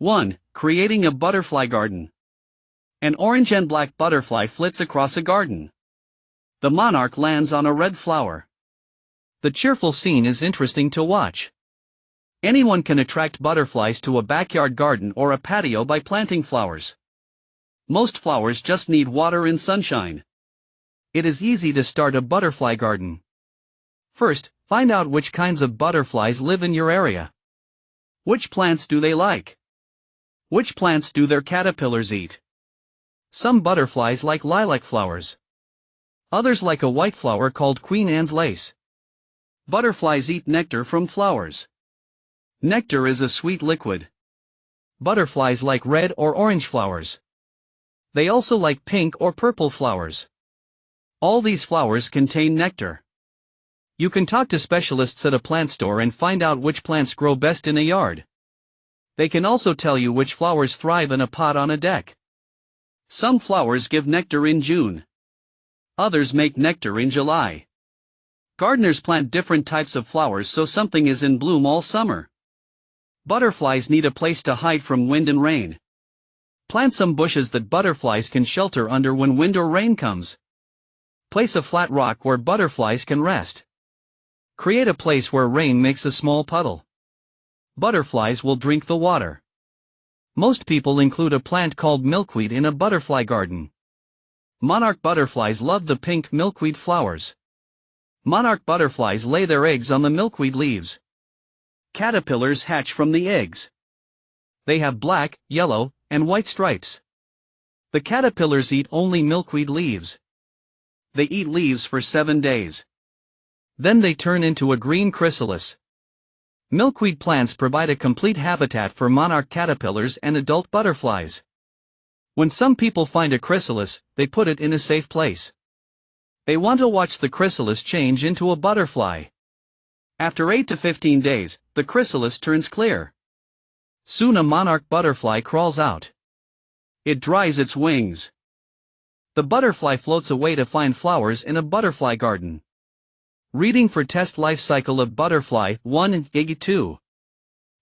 1. Creating a butterfly garden. An orange and black butterfly flits across a garden. The monarch lands on a red flower. The cheerful scene is interesting to watch. Anyone can attract butterflies to a backyard garden or a patio by planting flowers. Most flowers just need water and sunshine. It is easy to start a butterfly garden. First, find out which kinds of butterflies live in your area. Which plants do they like? Which plants do their caterpillars eat? Some butterflies like lilac flowers. Others like a white flower called Queen Anne's lace. Butterflies eat nectar from flowers. Nectar is a sweet liquid. Butterflies like red or orange flowers. They also like pink or purple flowers. All these flowers contain nectar. You can talk to specialists at a plant store and find out which plants grow best in a yard. They can also tell you which flowers thrive in a pot on a deck. Some flowers give nectar in June. Others make nectar in July. Gardeners plant different types of flowers so something is in bloom all summer. Butterflies need a place to hide from wind and rain. Plant some bushes that butterflies can shelter under when wind or rain comes. Place a flat rock where butterflies can rest. Create a place where rain makes a small puddle. Butterflies will drink the water. Most people include a plant called milkweed in a butterfly garden. Monarch butterflies love the pink milkweed flowers. Monarch butterflies lay their eggs on the milkweed leaves. Caterpillars hatch from the eggs. They have black, yellow, and white stripes. The caterpillars eat only milkweed leaves. They eat leaves for 7 days. Then they turn into a green chrysalis. Milkweed plants provide a complete habitat for monarch caterpillars and adult butterflies. When some people find a chrysalis, they put it in a safe place. They want to watch the chrysalis change into a butterfly. After 8 to 15 days, the chrysalis turns clear. Soon a monarch butterfly crawls out. It dries its wings. The butterfly floats away to find flowers in a butterfly garden. Reading for test life cycle of butterfly 1 and 2.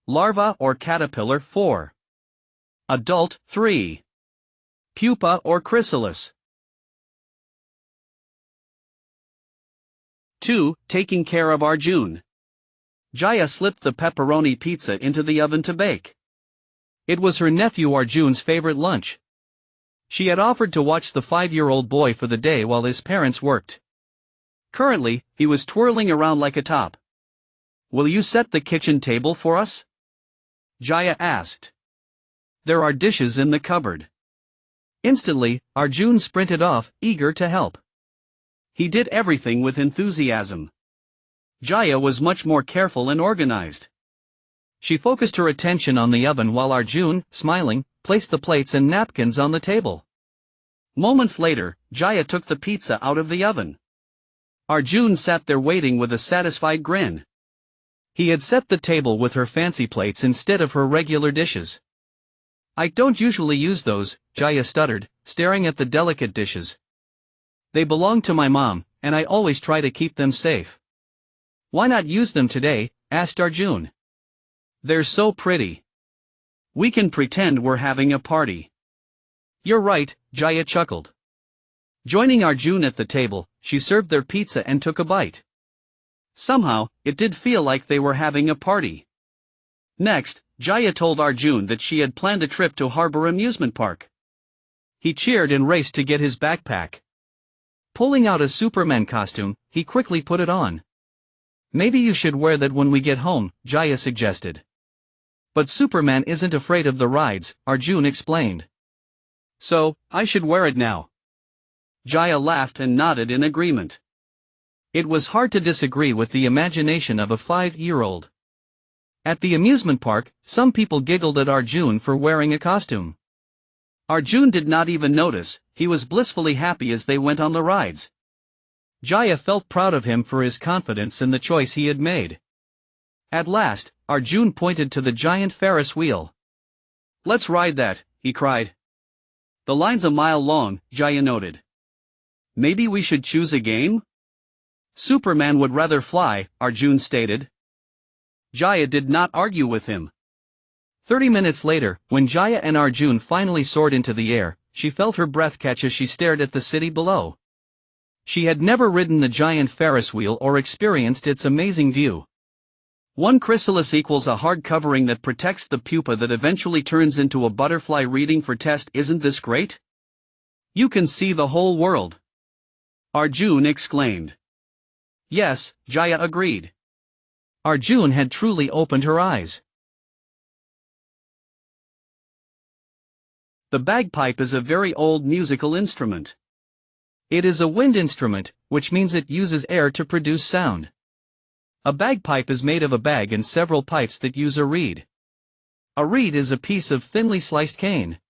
Larva or caterpillar 4. Adult 3. Pupa or chrysalis. 2. Taking care of Arjun. Jaya slipped the pepperoni pizza into the oven to bake. It was her nephew Arjun's favorite lunch. She had offered to watch the 5-year-old boy for the day while his parents worked. Currently, he was twirling around like a top. "Will you set the kitchen table for us?" Jaya asked. "There are dishes in the cupboard." Instantly, Arjun sprinted off, eager to help. He did everything with enthusiasm. Jaya was much more careful and organized. She focused her attention on the oven while Arjun, smiling, placed the plates and napkins on the table. Moments later, Jaya took the pizza out of the oven. Arjun sat there waiting with a satisfied grin. He had set the table with her fancy plates instead of her regular dishes. "I don't usually use those," Jaya stuttered, staring at the delicate dishes. "They belong to my mom, and I always try to keep them safe." "Why not use them today?" asked Arjun. "They're so pretty. We can pretend we're having a party." "You're right," Jaya chuckled. Joining Arjun at the table, she served their pizza and took a bite. Somehow, it did feel like they were having a party. Next, Jaya told Arjun that she had planned a trip to Harbor Amusement Park. He cheered and raced to get his backpack. Pulling out a Superman costume, he quickly put it on. "Maybe you should wear that when we get home," Jaya suggested. "But Superman isn't afraid of the rides," Arjun explained. "So, I should wear it now." Jaya laughed and nodded in agreement. It was hard to disagree with the imagination of a 5-year-old. At the amusement park, some people giggled at Arjun for wearing a costume. Arjun did not even notice, he was blissfully happy as they went on the rides. Jaya felt proud of him for his confidence in the choice he had made. At last, Arjun pointed to the giant Ferris wheel. "Let's ride that," he cried. "The line's a mile long," Jaya noted. "Maybe we should choose a game?" "Superman would rather fly," Arjun stated. Jaya did not argue with him. 30 minutes later, when Jaya and Arjun finally soared into the air, she felt her breath catch as she stared at the city below. She had never ridden the giant Ferris wheel or experienced its amazing view. One chrysalis equals a hard covering that protects the pupa that eventually turns into a butterfly. Reading for test. Isn't this great? You can see the whole world. Arjun exclaimed. Yes, Jaya agreed. Arjun had truly opened her eyes. The bagpipe is a very old musical instrument. It is a wind instrument, which means it uses air to produce sound. A bagpipe is made of a bag and several pipes that use a reed. A reed is a piece of thinly sliced cane.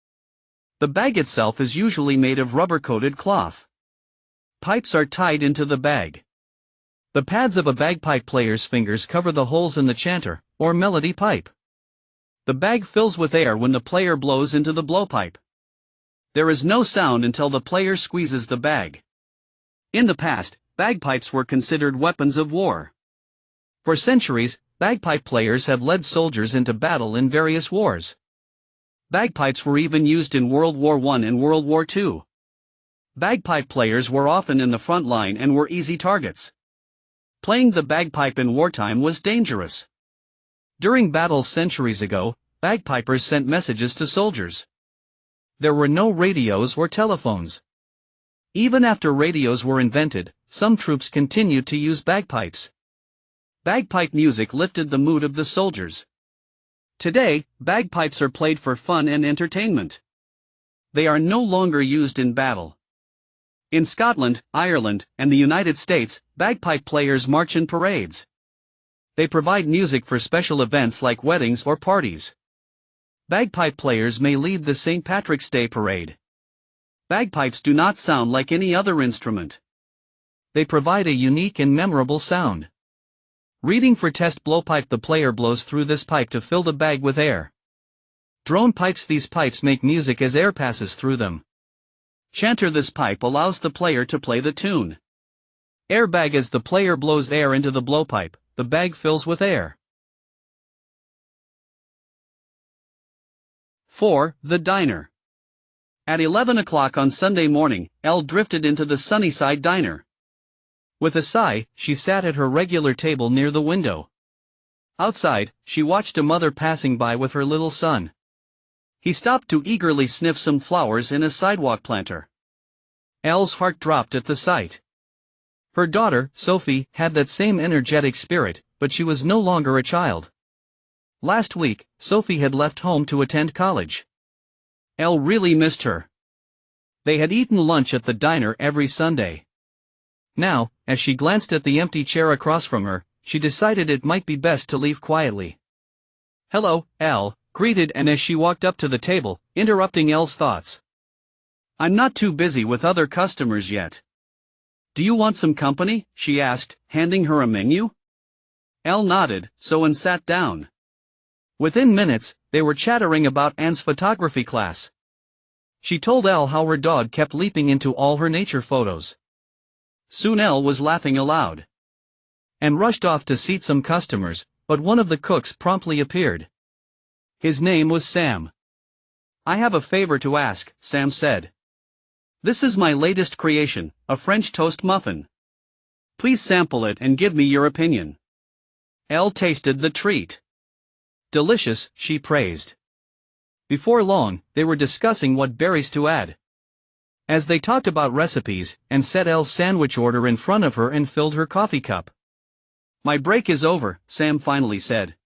The bag itself is usually made of rubber-coated cloth. Pipes are tied into the bag. The pads of a bagpipe player's fingers cover the holes in the chanter, or melody pipe. The bag fills with air when the player blows into the blowpipe. There is no sound until the player squeezes the bag. In the past, bagpipes were considered weapons of war. For centuries, bagpipe players have led soldiers into battle in various wars. Bagpipes were even used in World War I and World War II. Bagpipe players were often in the front line and were easy targets. Playing the bagpipe in wartime was dangerous. During battles centuries ago, bagpipers sent messages to soldiers. There were no radios or telephones. Even after radios were invented, some troops continued to use bagpipes. Bagpipe music lifted the mood of the soldiers. Today, bagpipes are played for fun and entertainment. They are no longer used in battle. In Scotland, Ireland, and the United States, bagpipe players march in parades. They provide music for special events like weddings or parties. Bagpipe players may lead the St. Patrick's Day parade. Bagpipes do not sound like any other instrument. They provide a unique and memorable sound. Reading for test. Blowpipe. The player blows through this pipe to fill the bag with air. Drone pipes. These pipes make music as air passes through them. Chanter. This pipe allows the player to play the tune. Airbag. As the player blows air into the blowpipe, the bag fills with air. 4. The diner. At 11 o'clock on Sunday morning, Elle drifted into the Sunnyside diner. With a sigh, she sat at her regular table near the window. Outside, she watched a mother passing by with her little son. He stopped to eagerly sniff some flowers in a sidewalk planter. Elle's heart dropped at the sight. Her daughter, Sophie, had that same energetic spirit, but she was no longer a child. Last week, Sophie had left home to attend college. Elle really missed her. They had eaten lunch at the diner every Sunday. Now, as she glanced at the empty chair across from her, she decided it might be best to leave quietly. "Hello," Elle greeted, and as she walked up to the table, interrupting Elle's thoughts. "I'm not too busy with other customers yet. Do you want some company?" she asked, handing her a menu. Elle nodded, and sat down. Within minutes, they were chattering about Anne's photography class. She told Elle how her dog kept leaping into all her nature photos. Soon Elle was laughing aloud. Anne rushed off to seat some customers, but one of the cooks promptly appeared. His name was Sam. "I have a favor to ask," Sam said. "This is my latest creation, a French toast muffin. Please sample it and give me your opinion." Elle tasted the treat. "Delicious," she praised. Before long, they were discussing what berries to add. As they talked about recipes, Anne set Elle's sandwich order in front of her and filled her coffee cup. "My break is over," Sam finally said.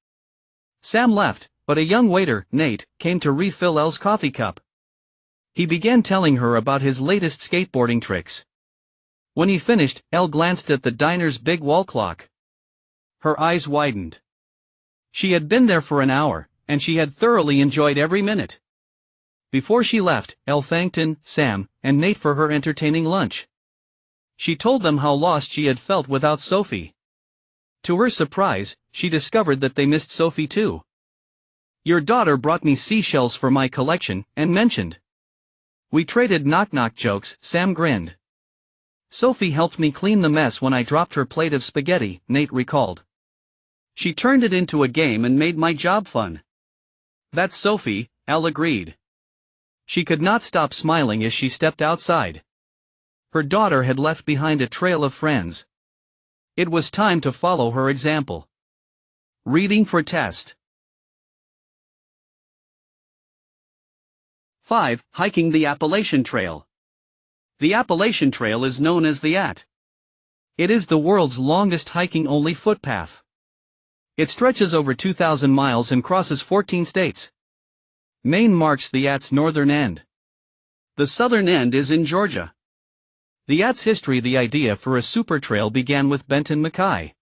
Sam left, but a young waiter, Nate, came to refill Elle's coffee cup. He began telling her about his latest skateboarding tricks. When he finished, Elle glanced at the diner's big wall clock. Her eyes widened. She had been there for an hour, and she had thoroughly enjoyed every minute. Before she left, Elle thanked Anne, Sam, and Nate for her entertaining lunch. She told them how lost she had felt without Sophie. To her surprise, she discovered that they missed Sophie too. "Your daughter brought me seashells for my collection," Anne mentioned. "We traded knock-knock jokes," Sam grinned. "Sophie helped me clean the mess when I dropped her plate of spaghetti," Nate recalled. "She turned it into a game and made my job fun." That's Sophie, Elle agreed. She could not stop smiling as she stepped outside. Her daughter had left behind a trail of friends. It was time to follow her example. Reading for test. 5. Hiking the Appalachian Trail. The Appalachian Trail is known as the AT. It is the world's longest hiking-only footpath. It stretches over 2,000 miles and crosses 14 states. Maine marks the AT's northern end. The southern end is in Georgia. The AT's history. The idea for a super trail began with Benton Mackay.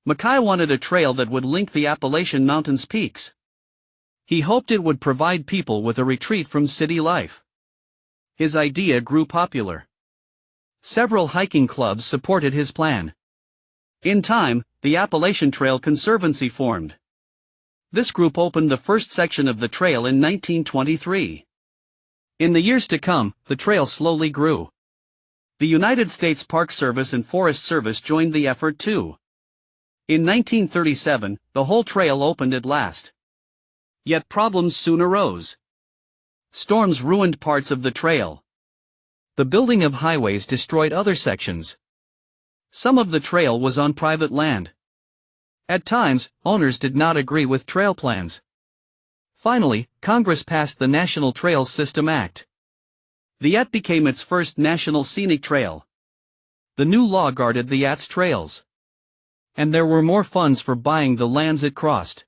Mackay wanted a trail that would link the Appalachian Mountains peaks. He hoped it would provide people with a retreat from city life. His idea grew popular. Several hiking clubs supported his plan. In time, the Appalachian Trail Conservancy formed. This group opened the first section of the trail in 1923. In the years to come, the trail slowly grew. The United States Park Service and Forest Service joined the effort too. In 1937, the whole trail opened at last. Yet problems soon arose. Storms ruined parts of the trail. The building of highways destroyed other sections. Some of the trail was on private land. At times, owners did not agree with trail plans. Finally, Congress passed the National Trails System Act. The AT became its first national scenic trail. The new law guarded the AT's trails. And there were more funds for buying the lands it crossed.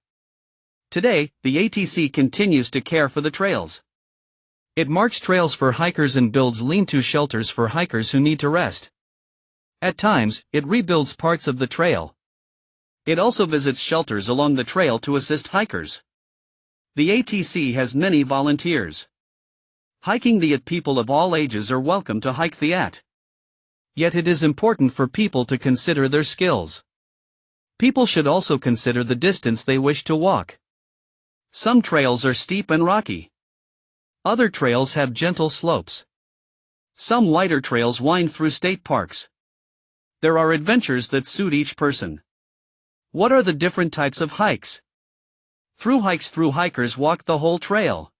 Today, the ATC continues to care for the trails. It marks trails for hikers and builds lean-to shelters for hikers who need to rest. At times, it rebuilds parts of the trail. It also visits shelters along the trail to assist hikers. The ATC has many volunteers. Hiking the AT. People of all ages are welcome to hike the AT. Yet it is important for people to consider their skills. People should also consider the distance they wish to walk. Some trails are steep and rocky. Other trails have gentle slopes. Some wider trails wind through state parks. There are adventures that suit each person. What are the different types of hikes? Through hikers walk the whole trail.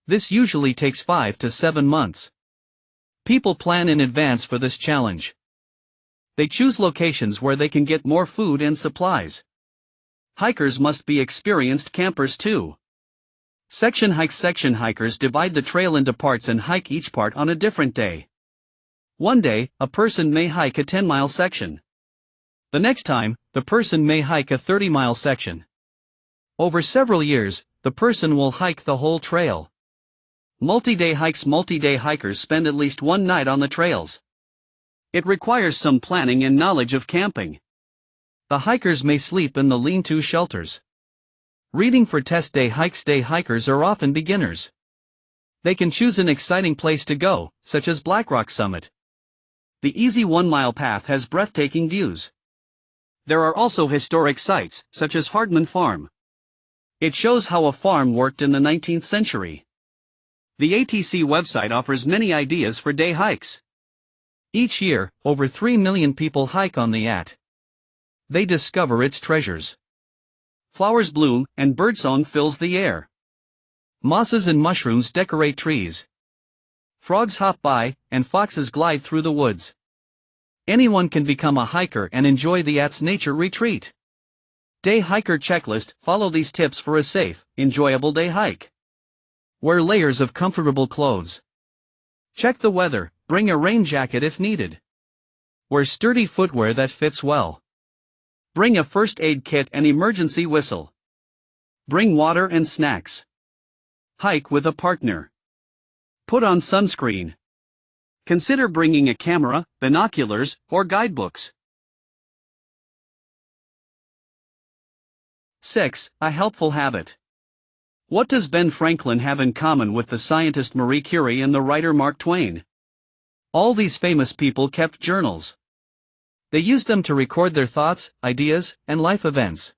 This usually takes 5 to 7 months. People plan in advance for this challenge. They choose locations where they can get more food and supplies. Hikers must be experienced campers too. Section hikers divide the trail into parts and hike each part on a different day. One day, a person may hike a 10-mile section. The next time, the person may hike a 30-mile section. Over several years, the person will hike the whole trail. Multi-day hikers spend at least one night on the trails. It requires some planning and knowledge of camping. The hikers may sleep in the lean-to shelters. Reading for test. Day hikers are often beginners. They can choose an exciting place to go, such as Black Rock Summit. The easy 1-mile path has breathtaking views. There are also historic sites, such as Hardman Farm. It shows how a farm worked in the 19th century. The ATC website offers many ideas for day hikes. Each year, over 3 million people hike on the AT. They discover its treasures. Flowers bloom, and birdsong fills the air. Mosses and mushrooms decorate trees. Frogs hop by, and foxes glide through the woods. Anyone can become a hiker and enjoy the AT's nature retreat. Day hiker checklist. Follow these tips for a safe, enjoyable day hike. Wear layers of comfortable clothes. Check the weather, bring a rain jacket if needed. Wear sturdy footwear that fits well. Bring a first aid kit and emergency whistle. Bring water and snacks. Hike with a partner. Put on sunscreen. Consider bringing a camera, binoculars, or guidebooks. 6. A helpful habit. What does Ben Franklin have in common with the scientist Marie Curie and the writer Mark Twain? All these famous people kept journals. They used them to record their thoughts, ideas, and life events.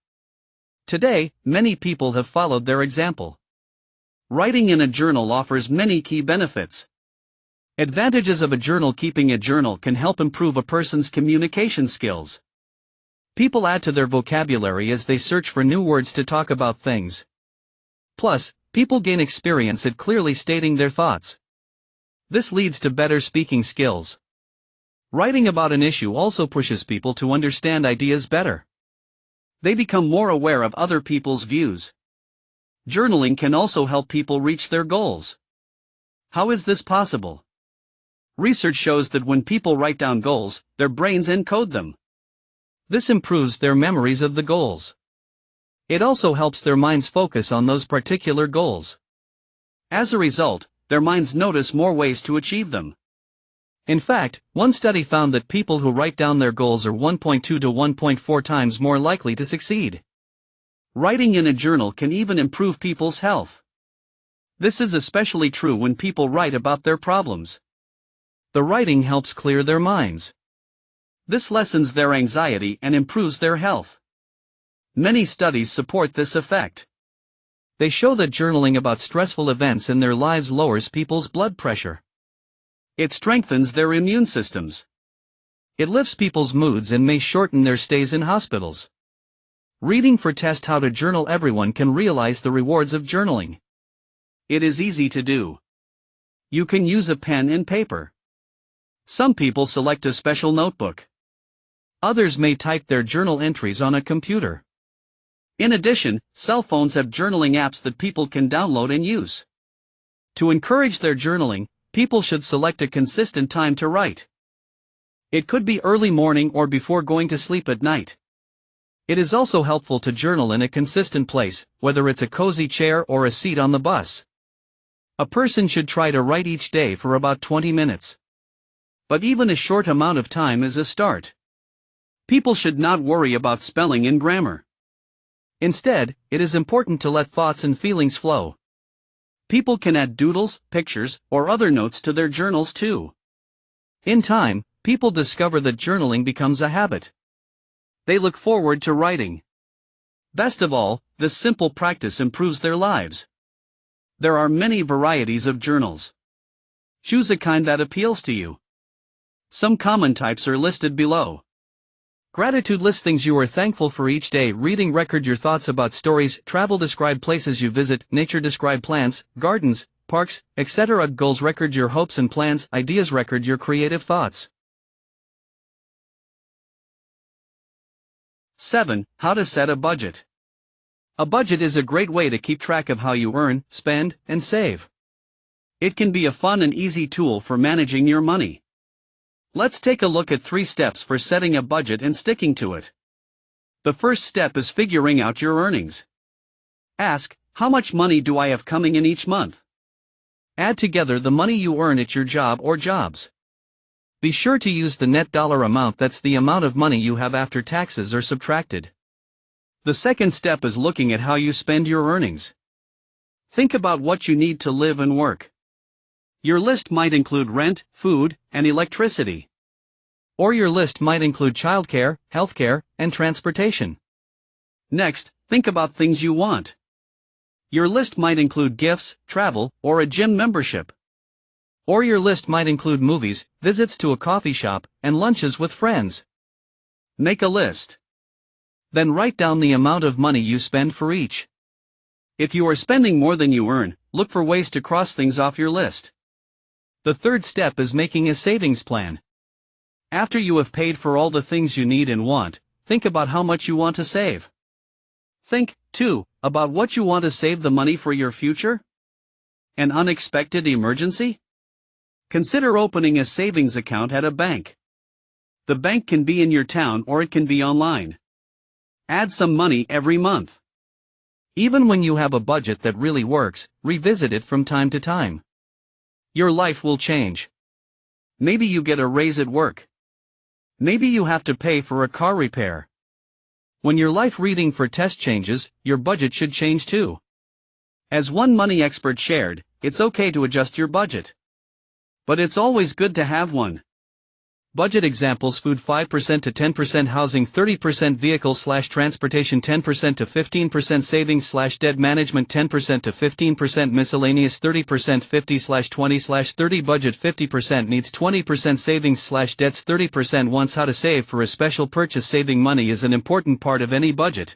Today, many people have followed their example. Writing in a journal offers many key benefits. Advantages of a journal. Keeping a journal can help improve a person's communication skills. People add to their vocabulary as they search for new words to talk about things. Plus, people gain experience at clearly stating their thoughts. This leads to better speaking skills. Writing about an issue also pushes people to understand ideas better. They become more aware of other people's views. Journaling can also help people reach their goals. How is this possible? Research shows that when people write down goals, their brains encode them. This improves their memories of the goals. It also helps their minds focus on those particular goals. As a result, their minds notice more ways to achieve them. In fact, one study found that people who write down their goals are 1.2 to 1.4 times more likely to succeed. Writing in a journal can even improve people's health. This is especially true when people write about their problems. The writing helps clear their minds. This lessens their anxiety and improves their health. Many studies support this effect. They show that journaling about stressful events in their lives lowers people's blood pressure. It strengthens their immune systems. It lifts people's moods and may shorten their stays in hospitals. Reading for test how to journal. Everyone can realize the rewards of journaling. It is easy to do. You can use a pen and paper. Some people select a special notebook. Others may type their journal entries on a computer. In addition, cell phones have journaling apps that people can download and use. To encourage their journaling, people should select a consistent time to write. It could be early morning or before going to sleep at night. It is also helpful to journal in a consistent place, whether it's a cozy chair or a seat on the bus. A person should try to write each day for about 20 minutes. But even a short amount of time is a start. People should not worry about spelling and grammar. Instead, it is important to let thoughts and feelings flow. People can add doodles, pictures, or other notes to their journals too. In time, people discover that journaling becomes a habit. They look forward to writing. Best of all, this simple practice improves their lives. There are many varieties of journals. Choose a kind that appeals to you. Some common types are listed below. Gratitude: list things you are thankful for each day. Reading: record your thoughts about stories. Travel: describe places you visit. Nature: describe plants, gardens, parks, etc. Goals: record your hopes and plans. Ideas: record your creative thoughts. 7. How to set a budget. A budget is a great way to keep track of how you earn, spend, and save. It can be a fun and easy tool for managing your money. Let's take a look at 3 steps for setting a budget and sticking to it. The first step is figuring out your earnings. Ask, how much money do I have coming in each month? Add together the money you earn at your job or jobs. Be sure to use the net dollar amount. That's the amount of money you have after taxes are subtracted. The second step is looking at how you spend your earnings. Think about what you need to live and work. Your list might include rent, food, and electricity. Or your list might include childcare, healthcare, and transportation. Next, think about things you want. Your list might include gifts, travel, or a gym membership. Or your list might include movies, visits to a coffee shop, and lunches with friends. Make a list. Then write down the amount of money you spend for each. If you are spending more than you earn, look for ways to cross things off your list. The third step is making a savings plan. After you have paid for all the things you need and want, think about how much you want to save. Think, too, about what you want to save the money for your future. An unexpected emergency? Consider opening a savings account at a bank. The bank can be in your town or it can be online. Add some money every month. Even when you have a budget that really works, revisit it from time to time. Your life will change. Maybe you get a raise at work. Maybe you have to pay for a car repair. When your life reading for test changes, your budget should change too. As one money expert shared, it's okay to adjust your budget. But it's always good to have one. Budget examples: food 5% to 10%, housing 30%, vehicle/transportation 10% to 15%, savings/debt management 10% to 15%, miscellaneous 30%, 50/20/30, budget 50%, needs 20%, savings/debts 30%, wants. How to save for a special purchase. Saving money is an important part of any budget.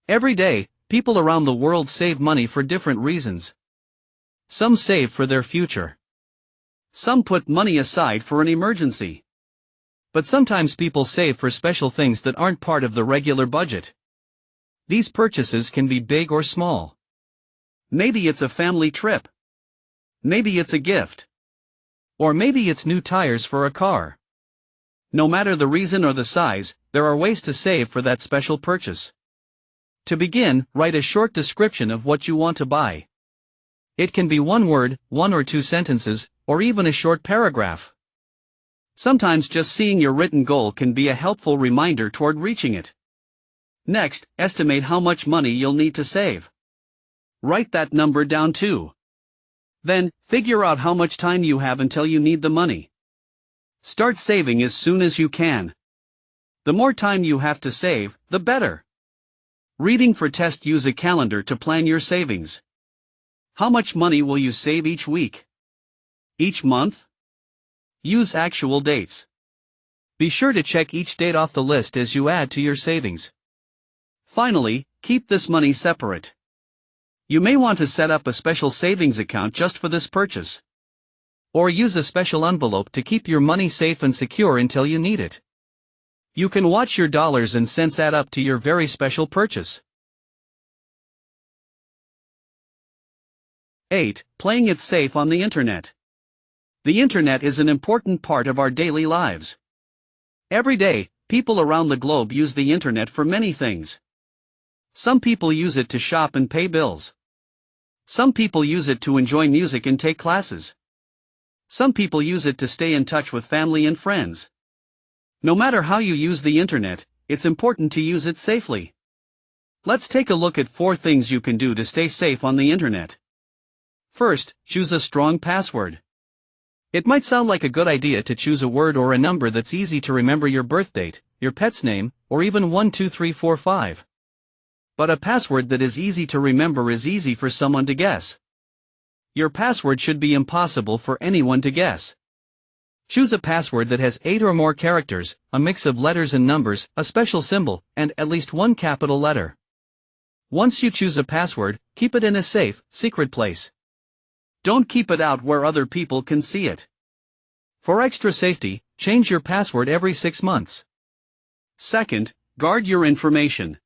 Every day, People around the world save money for different reasons. Some save for their future. Some put money aside for an emergency. But sometimes people save for special things that aren't part of the regular budget. These purchases can be big or small. Maybe it's a family trip. Maybe it's a gift. Or maybe it's new tires for a car. No matter the reason or the size, there are ways to save for that special purchase. To begin, write a short description of what you want to buy. It can be one word, 1 or 2 sentences, or even a short paragraph. Sometimes just seeing your written goal can be a helpful reminder toward reaching it. Next, estimate how much money you'll need to save. Write that number down too. Then, figure out how much time you have until you need the money. Start saving as soon as you can. The more time you have to save, the better. Reading for test. Use a calendar to plan your savings. How much money will you save each week? Each month? Use actual dates. Be sure to check each date off the list as you add to your savings. Finally, keep this money separate. You may want to set up a special savings account just for this purchase. Or use a special envelope to keep your money safe and secure until you need it. You can watch your dollars and cents add up to your very special purchase. 8. Playing it safe on the internet. The internet is an important part of our daily lives. Every day, people around the globe use the internet for many things. Some people use it to shop and pay bills. Some people use it to enjoy music and take classes. Some people use it to stay in touch with family and friends. No matter how you use the internet, it's important to use it safely. Let's take a look at 4 things you can do to stay safe on the internet. First, choose a strong password. It might sound like a good idea to choose a word or a number that's easy to remember: your birth date, your pet's name, or even 1 2 3 4 5. But a password that is easy to remember is easy for someone to guess. Your password should be impossible for anyone to guess. Choose a password that has 8 or more characters, a mix of letters and numbers, a special symbol, and at least 1 capital letter. Once you choose a password, keep it in a safe, secret place. Don't keep it out where other people can see it. For extra safety, change your password every 6 months. Second, guard your information.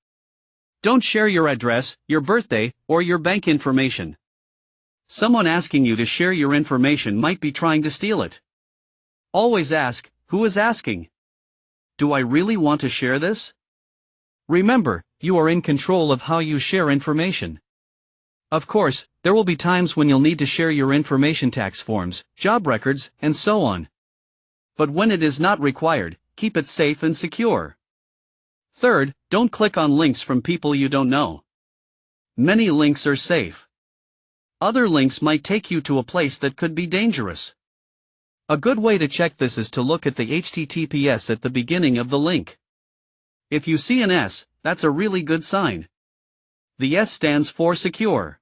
Don't share your address, your birthday, or your bank information. Someone asking you to share your information might be trying to steal it. Always ask, who is asking? Do I really want to share this? Remember, you are in control of how you share information. Of course, there will be times when you'll need to share your information: tax forms, job records, and so on. But when it is not required, keep it safe and secure. Third, don't click on links from people you don't know. Many links are safe. Other links might take you to a place that could be dangerous. A good way to check this is to look at the HTTPS at the beginning of the link. If you see an S, that's a really good sign. The S stands for secure.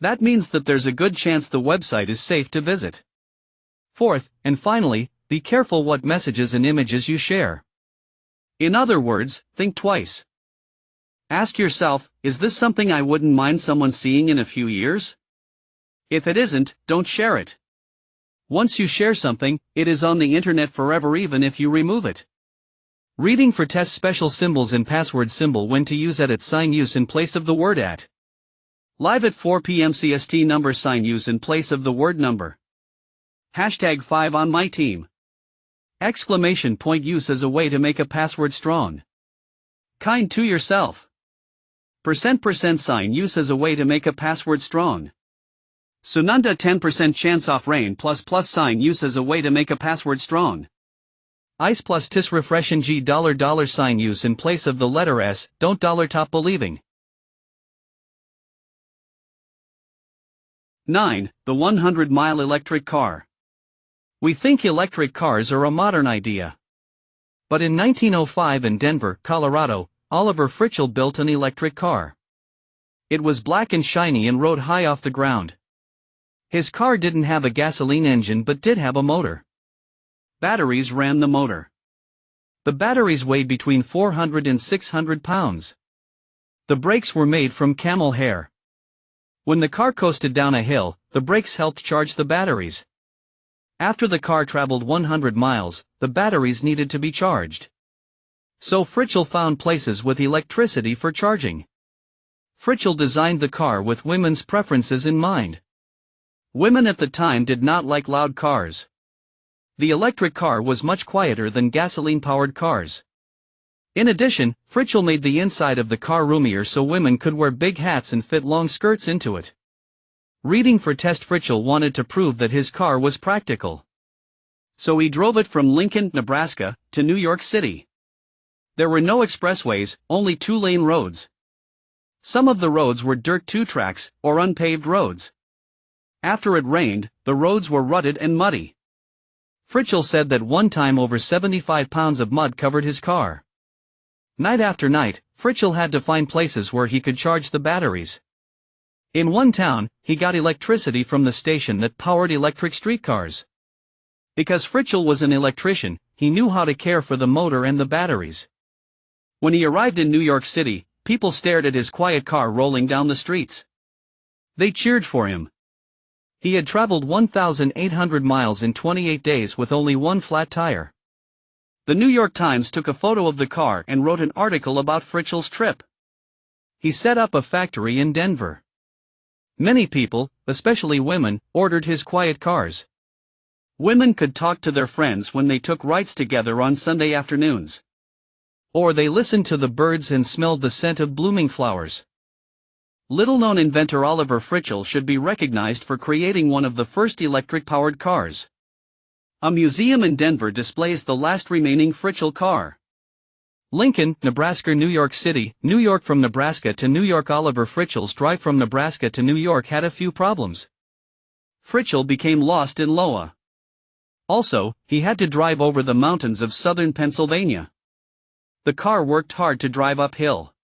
That means that there's a good chance the website is safe to visit. Fourth, and finally, be careful what messages and images you share. In other words, think twice. Ask yourself, is this something I wouldn't mind someone seeing in a few years? If it isn't, don't share it. Once you share something, it is on the internet forever even if you remove it. Reading for test: special symbols in password: symbol when to use at sign use in place of the word at. Live at 4 p.m. CST: number sign use in place of the word number. Hashtag 5 on my team. Exclamation point use as a way to make a password strong. Kind to yourself. % sign use as a way to make a password strong. Sunanda: 10% chance off rain ++ sign use as a way to make a password strong. Ice plus tis refresh ng $$ use in place of the letter S, don't $top believing. 9. The 100-mile electric car. We think electric cars are a modern idea. But in 1905 in Denver, Colorado, Oliver Fritchell built an electric car. It was black and shiny and rode high off the ground. His car didn't have a gasoline engine but did have a motor. Batteries ran the motor. The batteries weighed between 400 and 600 pounds. The brakes were made from camel hair. When the car coasted down a hill, the brakes helped charge the batteries. After the car traveled 100 miles, the batteries needed to be charged. So Fritzl found places with electricity for charging. Fritzl designed the car with women's preferences in mind. Women at the time did not like loud cars. The electric car was much quieter than gasoline-powered cars. In addition, Fritzl made the inside of the car roomier so women could wear big hats and fit long skirts into it. Reading for test, Fritzl wanted to prove that his car was practical. So he drove it from Lincoln, Nebraska, to New York City. There were no expressways, only two-lane roads. Some of the roads were dirt two-tracks, or unpaved roads. After it rained, the roads were rutted and muddy. Fritzl said that one time over 75 pounds of mud covered his car. Night after night, Fritzl had to find places where he could charge the batteries. In one town, he got electricity from the station that powered electric streetcars. Because Fritzl was an electrician, he knew how to care for the motor and the batteries. When he arrived in New York City, people stared at his quiet car rolling down the streets. They cheered for him. He had traveled 1,800 miles in 28 days with only one flat tire. The New York Times took a photo of the car and wrote an article about Fritzl's trip. He set up a factory in Denver. Many people, especially women, ordered his quiet cars. Women could talk to their friends when they took rides together on Sunday afternoons. Or they listened to the birds and smelled the scent of blooming flowers. Little-known inventor Oliver Fritzl should be recognized for creating one of the first electric-powered cars. A museum in Denver displays the last remaining Fritzl car. Lincoln, Nebraska, New York City, New York. From Nebraska to New York. Oliver Fritzl's drive from Nebraska to New York had a few problems. Fritzl became lost in Iowa. Also, he had to drive over the mountains of southern Pennsylvania. The car worked hard to drive uphill.